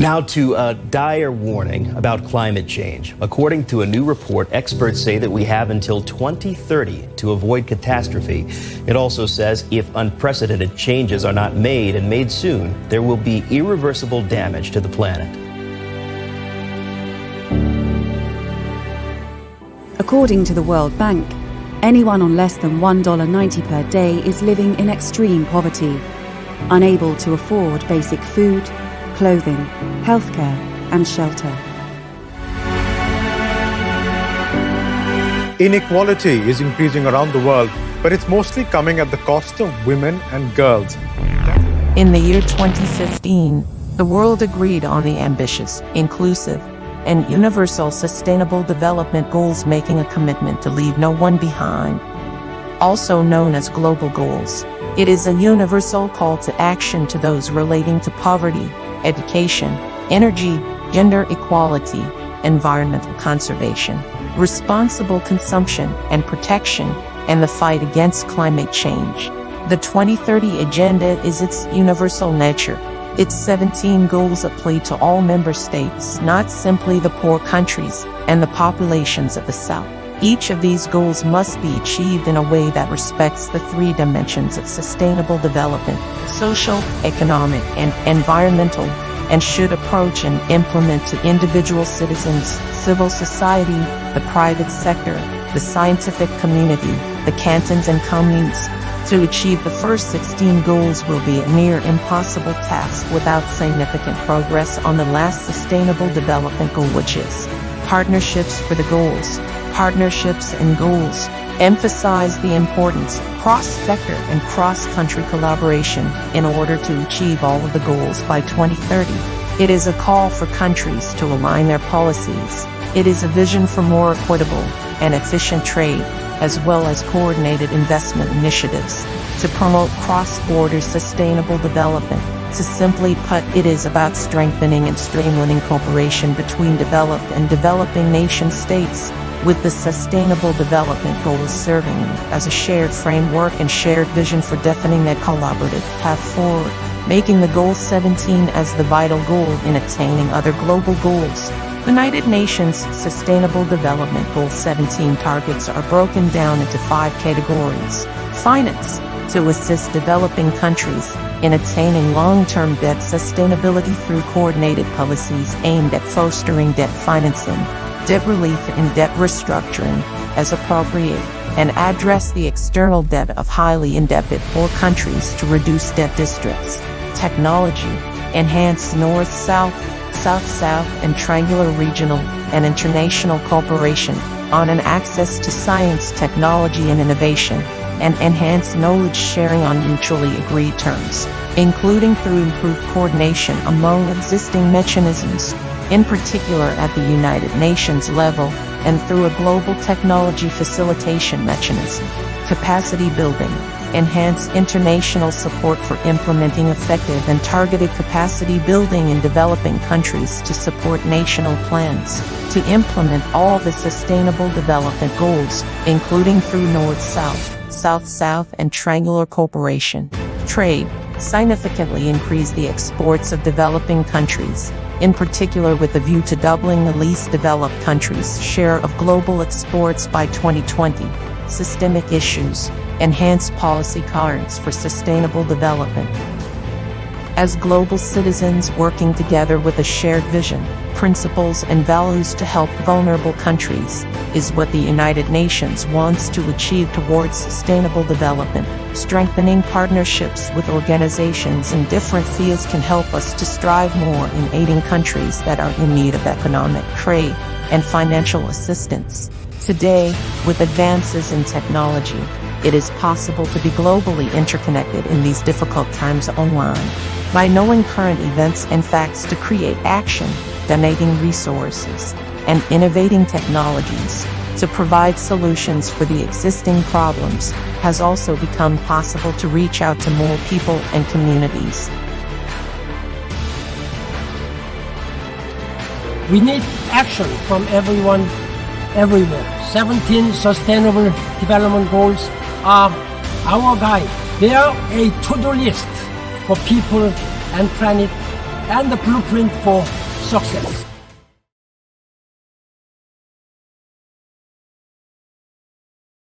Now to a dire warning about climate change. According to a new report, experts say that we have until 2030 to avoid catastrophe. It also says if unprecedented changes are not made and made soon, there will be irreversible damage to the planet. According to the World Bank, anyone on less than $1.90 per day is living in extreme poverty, unable to afford basic food, clothing, healthcare, and shelter. Inequality is increasing around the world, but it's mostly coming at the cost of women and girls. In the year 2015, the world agreed on the ambitious, inclusive, and universal sustainable development goals, making a commitment to leave no one behind. Also known as global goals, it is a universal call to action to those relating to poverty, education, energy, gender equality, environmental conservation, responsible consumption and protection, and the fight against climate change. The 2030 Agenda is its universal nature. Its 17 goals apply to all member states, not simply the poor countries and the populations of the South. Each of these goals must be achieved in a way that respects the three dimensions of sustainable development: social, economic, and environmental, and should approach and implement to individual citizens, civil society, the private sector, the scientific community, the cantons and communes. To achieve the first 16 goals will be a near impossible task without significant progress on the last sustainable development goal, which is partnerships for the goals. Partnerships and goals emphasize the importance of cross-sector and cross-country collaboration in order to achieve all of the goals by 2030. It is a call for countries to align their policies. It is a vision for more equitable and efficient trade, as well as coordinated investment initiatives to promote cross-border sustainable development. To simply put, it is about strengthening and streamlining cooperation between developed and developing nation states, with the Sustainable Development Goals serving as a shared framework and shared vision for defining that collaborative path forward, making the Goal 17 as the vital goal in attaining other global goals. United Nations Sustainable Development Goal 17 targets are broken down into 5 categories. Finance, to assist developing countries in attaining long-term debt sustainability through coordinated policies aimed at fostering debt financing, debt relief and debt restructuring as appropriate, and address the external debt of highly indebted poor countries to reduce debt distress. Technology, enhance North-South, South-South, and triangular regional and international cooperation on an access to science, technology, and innovation, and enhance knowledge sharing on mutually agreed terms, including through improved coordination among existing mechanisms, in particular at the United Nations level, and through a global technology facilitation mechanism. Capacity building, enhance international support for implementing effective and targeted capacity building in developing countries to support national plans to implement all the sustainable development goals, including through North-South, South-South, and triangular cooperation. Trade, significantly increase the exports of developing countries, in particular with a view to doubling the least developed countries' share of global exports by 2020. Systemic issues, enhance policy coherence for sustainable development. As global citizens working together with a shared vision, principles, and values to help vulnerable countries is what the United Nations wants to achieve towards sustainable development. Strengthening partnerships with organizations in different fields can help us to strive more in aiding countries that are in need of economic, trade, and financial assistance. Today, with advances in technology, it is possible to be globally interconnected in these difficult times online. By knowing current events and facts to create action, donating resources, and innovating technologies to provide solutions for the existing problems has also become possible to reach out to more people and communities. We need action from everyone, everywhere. 17 Sustainable Development Goals are our guide. They are a to-do list for people and planet and the blueprint for success.